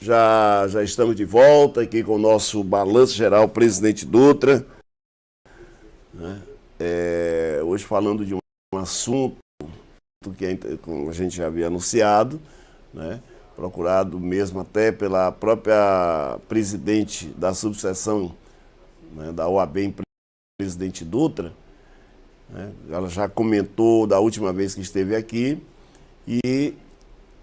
Já estamos de volta aqui com o nosso Balanço Geral, presidente Dutra, né? Hoje falando de um assunto que como a gente já havia anunciado, né? Procurado mesmo até pela própria presidente da subseção, né, da OAB, presidente Dutra, né? Ela já comentou da última vez que esteve aqui e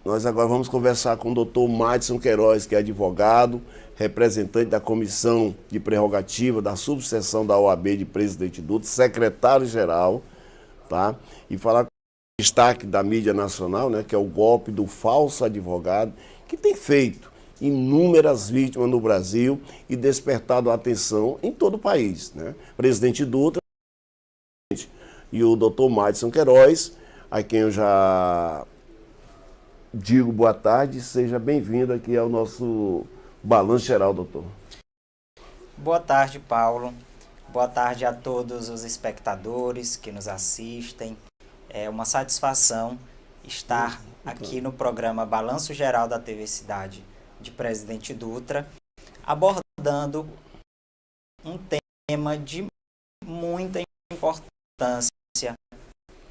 nós agora vamos conversar com o doutor Madison Queiroz, que é advogado, representante da Comissão de Prerrogativa da subseção da OAB de Presidente Dutra, secretário-geral, tá? E falar com o destaque da mídia nacional, né, que é o golpe do falso advogado, que tem feito inúmeras vítimas no Brasil e despertado a atenção em todo o país, né? Presidente Dutra e o doutor Madison Queiroz, a quem eu já digo boa tarde, seja bem-vindo aqui ao nosso Balanço Geral, doutor. Boa tarde, Paulo. Boa tarde a todos os espectadores que nos assistem. É uma satisfação estar aqui no programa Balanço Geral da TV Cidade de Presidente Dutra, abordando um tema de muita importância,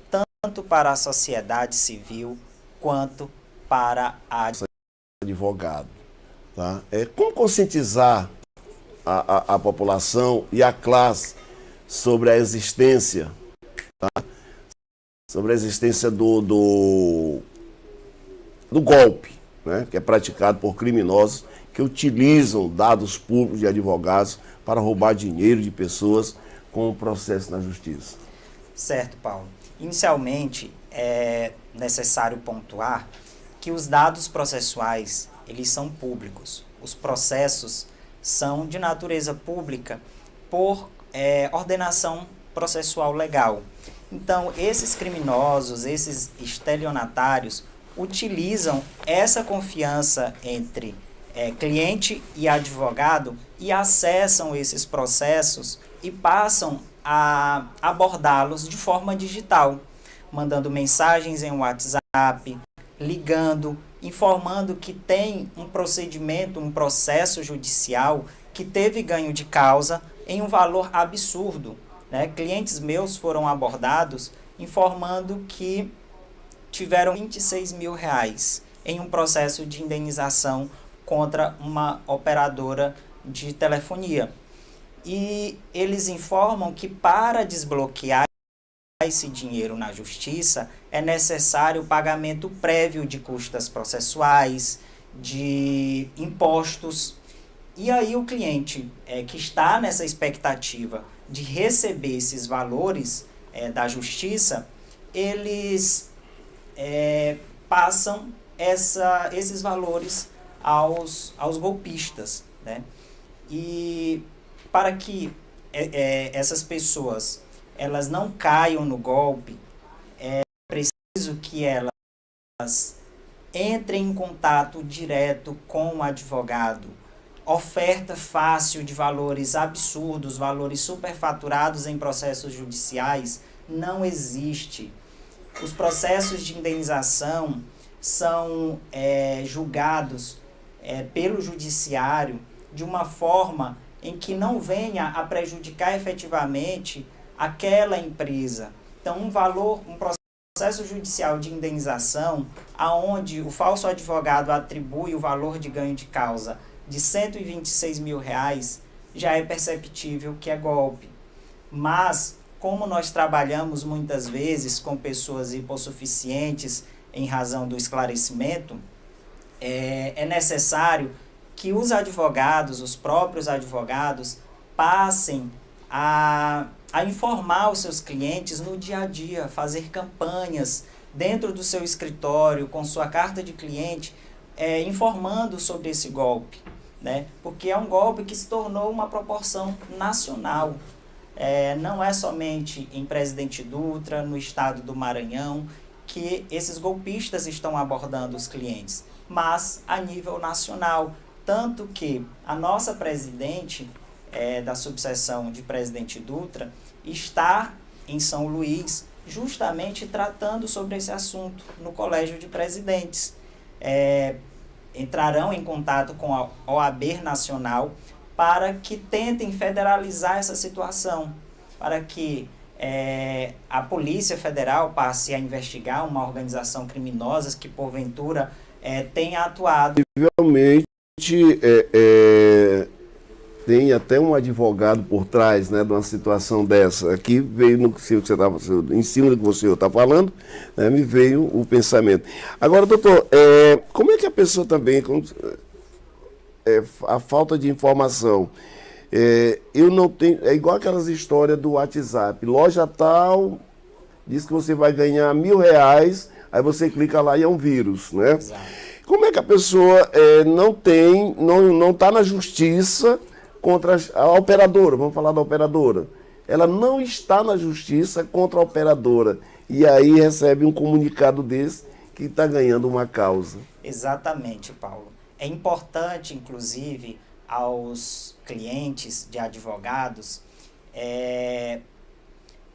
tanto para a sociedade civil quanto para a advogado, tá? Como conscientizar a população e a classe sobre a existência, tá? Sobre a existência do golpe, né? Que é praticado por criminosos que utilizam dados públicos de advogados para roubar dinheiro de pessoas com o processo na justiça. Certo, Paulo. Inicialmente, é necessário pontuar que os dados processuais, eles são públicos. Os processos são de natureza pública por ordenação processual legal. Então, esses criminosos, esses estelionatários, utilizam essa confiança entre cliente e advogado e acessam esses processos e passam a abordá-los de forma digital, mandando mensagens em WhatsApp, ligando, informando que tem um procedimento, um processo judicial que teve ganho de causa em um valor absurdo, né? Clientes meus foram abordados informando que tiveram R$26 mil em um processo de indenização contra uma operadora de telefonia. E eles informam que para desbloquear esse dinheiro na justiça é necessário o pagamento prévio de custas processuais, de impostos. E aí o cliente que está nessa expectativa de receber esses valores da justiça, eles passam esses valores aos golpistas, né? E para que essas pessoas elas não caiam no golpe, é preciso que elas entrem em contato direto com o advogado. Oferta fácil de valores absurdos, valores superfaturados em processos judiciais, não existe. Os processos de indenização são julgados pelo judiciário de uma forma em que não venha a prejudicar efetivamente aquela empresa. Então, um processo judicial de indenização, aonde o falso advogado atribui o valor de ganho de causa de R$126 mil, já é perceptível que é golpe. Mas, como nós trabalhamos muitas vezes com pessoas hipossuficientes em razão do esclarecimento, é necessário que os advogados, os próprios advogados, passem a informar os seus clientes no dia a dia, fazer campanhas dentro do seu escritório, com sua carta de cliente, informando sobre esse golpe, né? Porque é um golpe que se tornou uma proporção nacional. Não é somente em Presidente Dutra, no estado do Maranhão, que esses golpistas estão abordando os clientes, mas a nível nacional. Tanto que a nossa presidente da subseção de Presidente Dutra está em São Luís justamente tratando sobre esse assunto no Colégio de Presidentes. entrarão em contato com a OAB Nacional para que tentem federalizar essa situação, para que a Polícia Federal passe a investigar uma organização criminosa que, porventura, tenha atuado. Realmente, tem até um advogado por trás, né, de uma situação dessa. Aqui veio no que você estava, em cima do que você está falando, né, me veio o pensamento. Agora, doutor, como é que a pessoa também, a falta de informação, eu não tenho, é igual aquelas histórias do WhatsApp, loja tal, diz que você vai ganhar R$1.000, aí você clica lá e é um vírus, né? Exato. Como é que a pessoa não está na justiça contra a operadora, vamos falar da operadora. Ela não está na justiça contra a operadora. E aí recebe um comunicado desse que está ganhando uma causa. Exatamente, Paulo. É importante, inclusive, aos clientes de advogados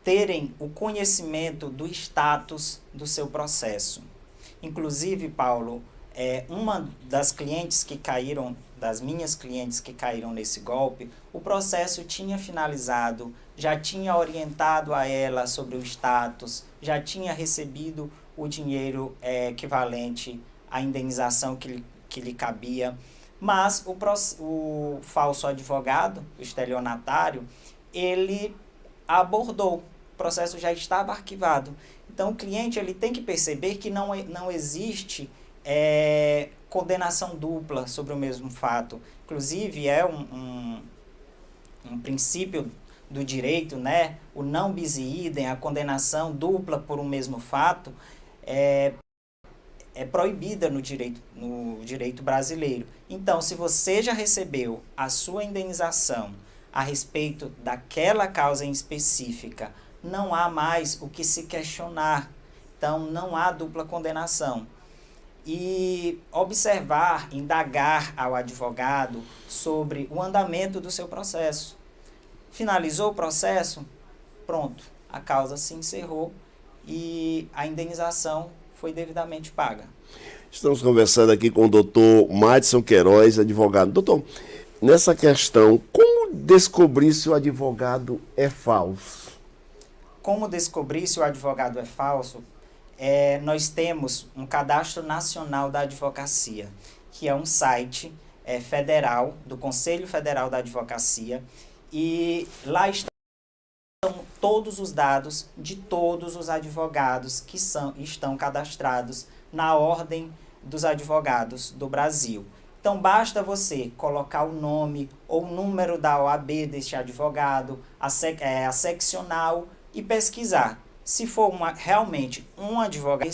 terem o conhecimento do status do seu processo. Inclusive, Paulo, uma das clientes que caíram, das minhas clientes que caíram nesse golpe, o processo tinha finalizado, já tinha orientado a ela sobre o status, já tinha recebido o dinheiro equivalente à indenização que lhe cabia, mas o falso advogado, o estelionatário, ele abordou, o processo já estava arquivado. Então o cliente ele tem que perceber que não existe condenação dupla sobre o mesmo fato. Inclusive, um princípio do direito, né? O não bis in idem, a condenação dupla por um mesmo fato, é proibida no direito brasileiro. Então, se você já recebeu a sua indenização a respeito daquela causa em específica, não há mais o que se questionar. Então, não há dupla condenação. E observar, indagar ao advogado sobre o andamento do seu processo. Finalizou o processo? Pronto, a causa se encerrou e a indenização foi devidamente paga. Estamos conversando aqui com o doutor Madison Queiroz, advogado. Doutor, nessa questão, como descobrir se o advogado é falso? Como descobrir se o advogado é falso? Nós temos um Cadastro Nacional da Advocacia, que é um site federal, do Conselho Federal da Advocacia, e lá estão todos os dados de todos os advogados que estão cadastrados na Ordem dos Advogados do Brasil. Então, basta você colocar o nome ou o número da OAB deste advogado, a seccional, e pesquisar. Se for realmente um advogado,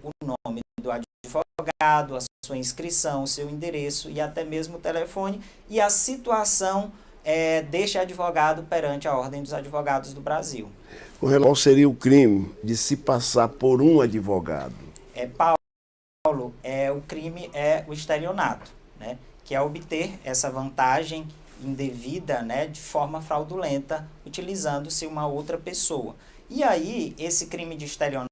o nome do advogado, a sua inscrição, o seu endereço e até mesmo o telefone e a situação deste advogado perante a Ordem dos Advogados do Brasil. Qual seria o crime de se passar por um advogado? Paulo, o crime é o estelionato, né? Que é obter essa vantagem indevida, né, de forma fraudulenta, utilizando-se uma outra pessoa. E aí, esse crime de estelionato,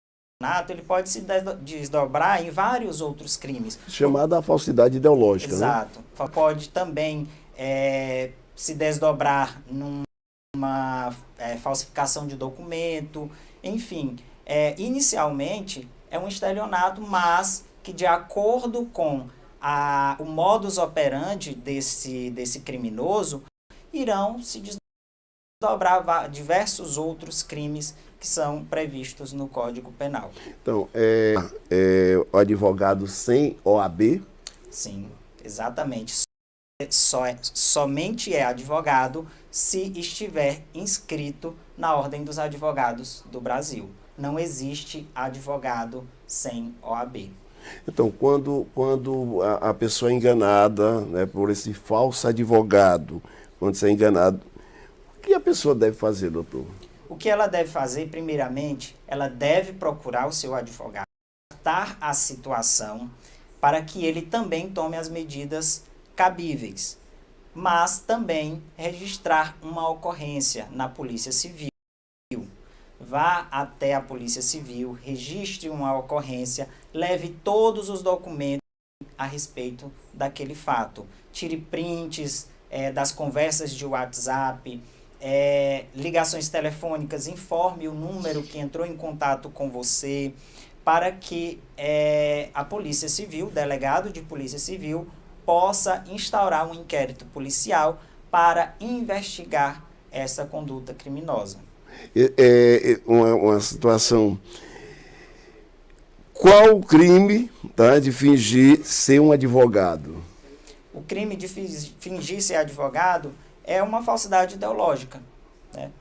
ele pode se desdobrar em vários outros crimes. Chamada falsidade ideológica, exato, né? Pode também se desdobrar numa falsificação de documento, enfim. Inicialmente, é um estelionato, mas que de acordo com o modus operandi desse criminoso, irão se desdobrar diversos outros crimes que são previstos no Código Penal. Então, o advogado sem OAB? Sim, exatamente. Somente é advogado se estiver inscrito na Ordem dos Advogados do Brasil. Não existe advogado sem OAB. Então, quando a pessoa é enganada, né, por esse falso advogado, quando você é enganado, o que a pessoa deve fazer, doutor? O que ela deve fazer, primeiramente, ela deve procurar o seu advogado, tratar a situação para que ele também tome as medidas cabíveis, mas também registrar uma ocorrência na Polícia Civil. Vá até a Polícia Civil, registre uma ocorrência, leve todos os documentos a respeito daquele fato. Tire prints das conversas de WhatsApp, ligações telefônicas, informe o número que entrou em contato com você, para que a Polícia Civil, o delegado de Polícia Civil, possa instaurar um inquérito policial para investigar essa conduta criminosa. Uma situação. Qual o crime, tá, de fingir ser um advogado? O crime de fingir ser advogado é uma falsidade ideológica, né?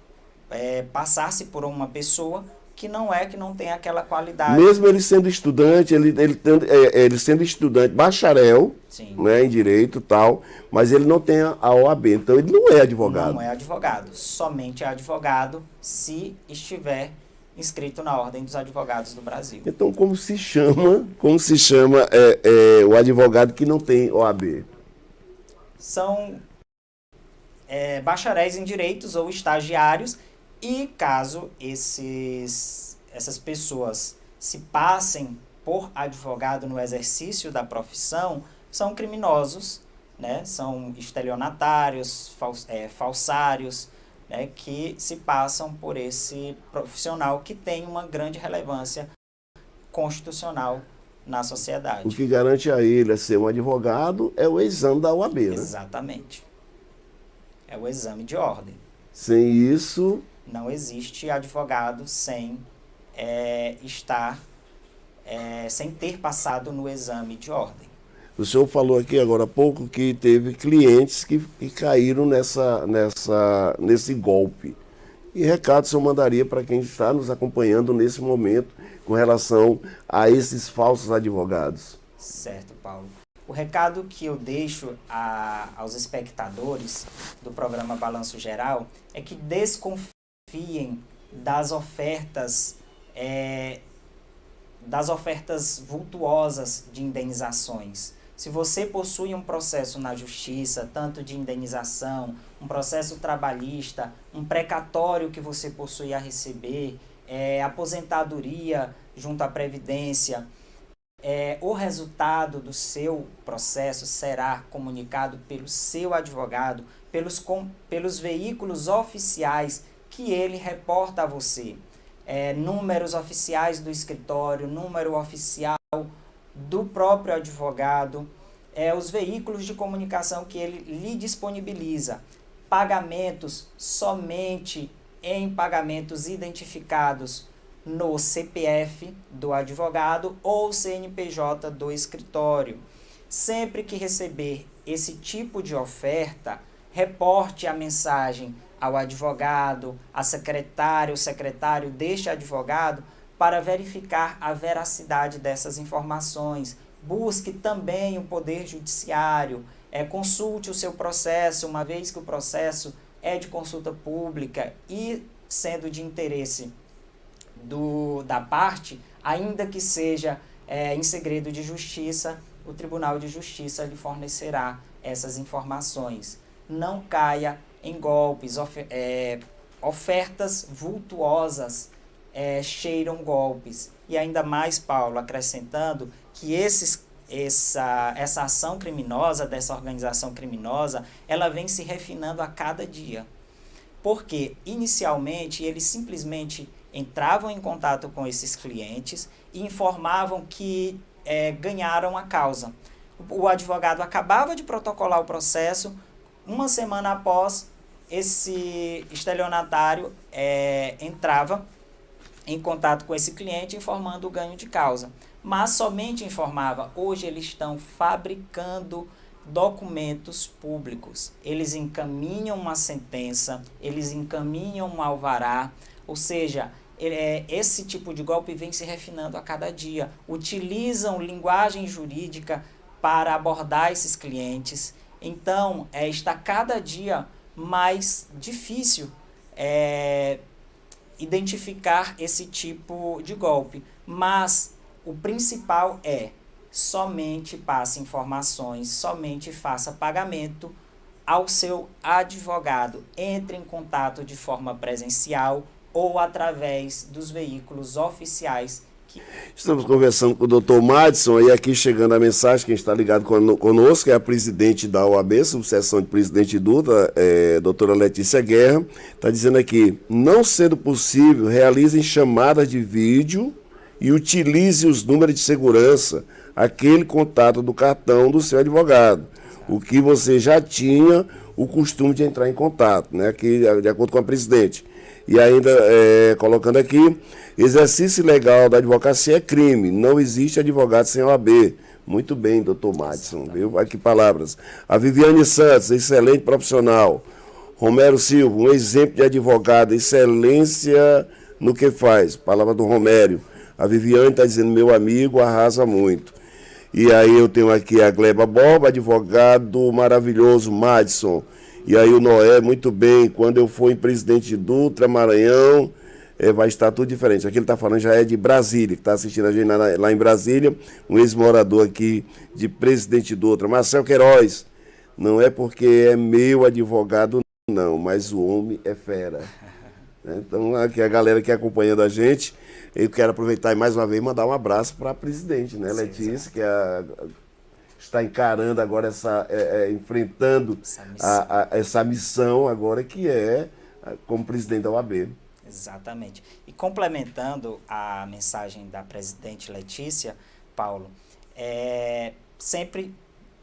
Passar-se por uma pessoa que não tem aquela qualidade. Mesmo ele sendo estudante, ele sendo estudante, bacharel, né, em direito e tal, mas ele não tem a OAB, então ele não é advogado. Não é advogado, somente é advogado se estiver inscrito na Ordem dos Advogados do Brasil. Então, como se chama o advogado que não tem OAB? São bacharéis em direitos ou estagiários, e caso essas pessoas se passem por advogado no exercício da profissão, são criminosos, né? São estelionatários, falsários, né? Que se passam por esse profissional que tem uma grande relevância constitucional na sociedade. O que garante a ele ser um advogado é o exame da OAB, né? Exatamente. É o exame de ordem. Sem isso... Não existe advogado sem sem ter passado no exame de ordem. O senhor falou aqui agora há pouco que teve clientes que caíram nesse golpe. E recado o senhor mandaria para quem está nos acompanhando nesse momento com relação a esses falsos advogados? Certo, Paulo. O recado que eu deixo aos espectadores do programa Balanço Geral é que desconfiem das ofertas vultuosas de indenizações. Se você possui um processo na justiça, tanto de indenização, um processo trabalhista, um precatório que você possui a receber, aposentadoria junto à Previdência, o resultado do seu processo será comunicado pelo seu advogado, pelos veículos oficiais que ele reporta a você. Números oficiais do escritório, número oficial do próprio advogado, os veículos de comunicação que ele lhe disponibiliza. Pagamentos somente em pagamentos identificados no CPF do advogado ou CNPJ do escritório. Sempre que receber esse tipo de oferta, reporte a mensagem ao advogado, à secretária, o secretário deste advogado, para verificar a veracidade dessas informações. Busque também o Poder Judiciário, consulte o seu processo, uma vez que o processo é de consulta pública e sendo de interesse da parte, ainda que seja em segredo de justiça, o Tribunal de Justiça lhe fornecerá essas informações. Não caia em golpes, ofertas vultuosas cheiram golpes. E ainda mais, Paulo, acrescentando que essa ação criminosa, dessa organização criminosa, ela vem se refinando a cada dia. Porque, inicialmente, eles simplesmente entravam em contato com esses clientes e informavam que ganharam a causa. O advogado acabava de protocolar o processo, uma semana após, esse estelionatário entrava em contato com esse cliente informando o ganho de causa. Mas somente informava. Hoje eles estão fabricando documentos públicos. Eles encaminham uma sentença, eles encaminham um alvará, ou seja, esse tipo de golpe vem se refinando a cada dia. Utilizam linguagem jurídica para abordar esses clientes. Então, está cada dia mais difícil identificar esse tipo de golpe. Mas o principal somente passe informações, somente faça pagamento ao seu advogado. Entre em contato de forma presencial ou através dos veículos oficiais Estamos conversando com o doutor Madison, e aqui chegando a mensagem, quem está ligado conosco é a presidente da OAB, subseção de Presidente Dutra, doutora Letícia Guerra, está dizendo aqui: não sendo possível, realizem chamadas de vídeo e utilize os números de segurança, aquele contato do cartão do seu advogado, o que você já tinha o costume de entrar em contato, né, aqui, de acordo com a presidente. E ainda, colocando aqui, exercício ilegal da advocacia é crime, não existe advogado sem OAB. Muito bem, doutor Madison, viu? Aqui palavras. A Viviane Santos, excelente profissional. Romero Silva, um exemplo de advogado, excelência no que faz. Palavra do Romério. A Viviane está dizendo, meu amigo, arrasa muito. E aí eu tenho aqui a Gleba Borba, advogado maravilhoso, Madison. E aí o Noé, muito bem, quando eu for em Presidente Dutra, Maranhão, vai estar tudo diferente. Aqui ele está falando já é de Brasília, que está assistindo a gente lá em Brasília, um ex-morador aqui de Presidente Dutra. Marcel Queiroz, não é porque é meu advogado não, mas o homem é fera. Então, aqui a galera que acompanhando a gente, eu quero aproveitar e mais uma vez mandar um abraço para a presidente, né, Letícia, que está encarando agora enfrentando essa missão agora que como presidente da OAB. Exatamente. E complementando a mensagem da presidente Letícia, Paulo, sempre,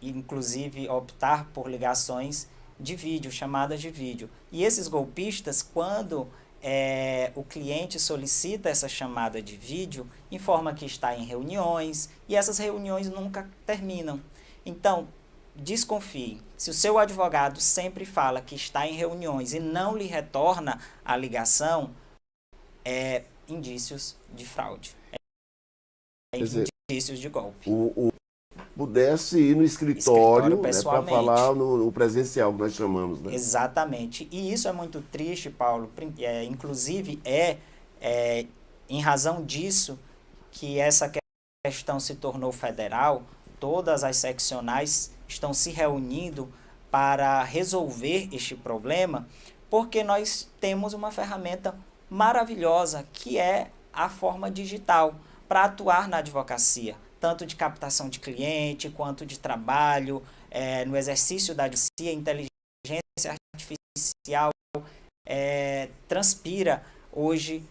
inclusive, optar por ligações de vídeo, chamadas de vídeo. E esses golpistas, quando o cliente solicita essa chamada de vídeo, informa que está em reuniões, e essas reuniões nunca terminam. Então, desconfie. Se o seu advogado sempre fala que está em reuniões e não lhe retorna a ligação, indícios de fraude. Indícios de golpe. Pudesse ir no escritório né, para falar no presencial, que nós chamamos. Né? Exatamente. E isso é muito triste, Paulo. Inclusive, em razão disso que essa questão se tornou federal. Todas as seccionais estão se reunindo para resolver este problema, porque nós temos uma ferramenta maravilhosa, que é a forma digital, para atuar na advocacia, tanto de captação de cliente, quanto de trabalho, no exercício da advocacia. Inteligência artificial transpira hoje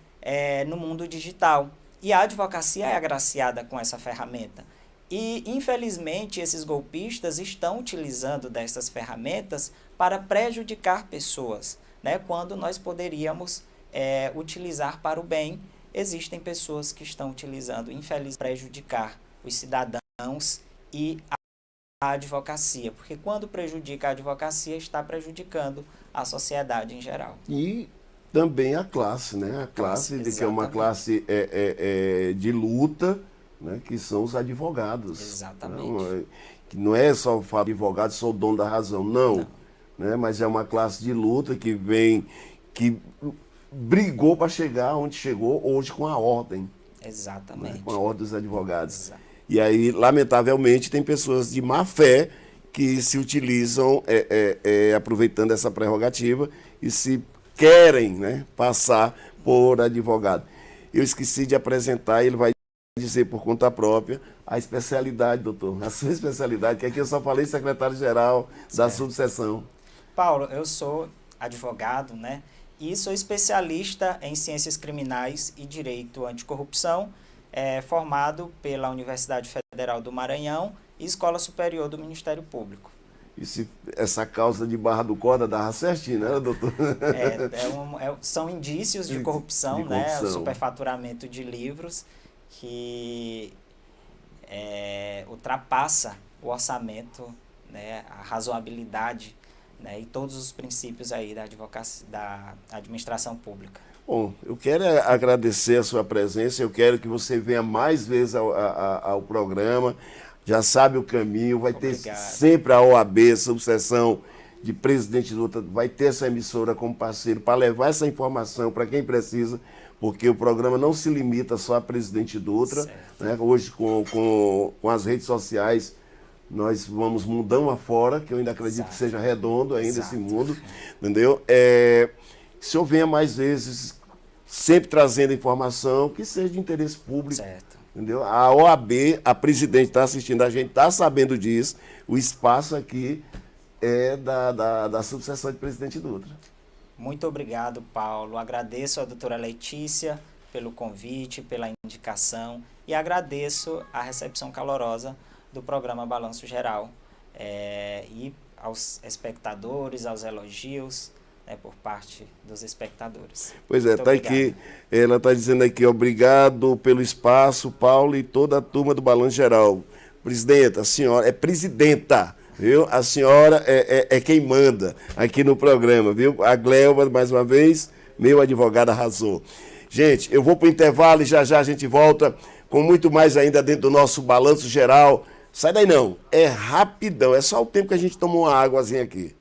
no mundo digital. E a advocacia é agraciada com essa ferramenta. E, infelizmente, esses golpistas estão utilizando dessas ferramentas para prejudicar pessoas, né? Quando nós poderíamos utilizar para o bem. Existem pessoas que estão utilizando, infelizmente, para prejudicar os cidadãos e a advocacia, porque quando prejudica a advocacia, está prejudicando a sociedade em geral. E também a classe, né? A classe, que é uma classe de luta, né, que são os advogados. Exatamente. Que não é só falar de advogado, sou o dono da razão, não. Né, mas é uma classe de luta que brigou para chegar onde chegou hoje com a ordem. Exatamente. Né, com a ordem dos advogados. Exato. E aí, lamentavelmente, tem pessoas de má fé que se utilizam aproveitando essa prerrogativa e se querem, né, passar por advogado. Eu esqueci de apresentar, ele vai dizer por conta própria a especialidade, doutor, a sua especialidade, que aqui eu só falei secretário-geral da subseção. Paulo, eu sou advogado, né, e sou especialista em ciências criminais e direito anticorrupção, formado pela Universidade Federal do Maranhão e Escola Superior do Ministério Público. E se essa causa de Barra do Corda dava certinho, né, doutor? São indícios de corrupção, né, o superfaturamento de livros, que ultrapassa o orçamento, né, a razoabilidade, né, e todos os princípios aí da advocacia, da administração pública. Bom, eu quero agradecer a sua presença, eu quero que você venha mais vezes ao programa, já sabe o caminho, vai ter sempre a OAB, subseção de Presidente Dutra, vai ter essa emissora como parceiro para levar essa informação para quem precisa, porque o programa não se limita só a Presidente Dutra, né? Hoje com as redes sociais nós vamos mundão afora, que eu ainda acredito que seja redondo ainda esse mundo, entendeu? Se eu venha mais vezes, sempre trazendo informação que seja de interesse público. Certo. Entendeu? A OAB, a presidente está assistindo a gente, está sabendo disso. O espaço aqui é da subseção de presidente Dutra. Muito obrigado, Paulo. Agradeço à doutora Letícia pelo convite, pela indicação e agradeço a recepção calorosa do programa Balanço Geral e aos espectadores, aos elogios, né, por parte dos espectadores. Pois é, está aqui, ela está dizendo aqui, obrigado pelo espaço, Paulo e toda a turma do Balanço Geral. Presidenta, a senhora é presidenta, viu? A senhora é quem manda aqui no programa, viu? A Gleuba, mais uma vez, meu advogado arrasou. Gente, eu vou para o intervalo e já a gente volta com muito mais ainda dentro do nosso Balanço Geral. Sai daí não, é rapidão, é só o tempo que a gente toma uma águazinha aqui.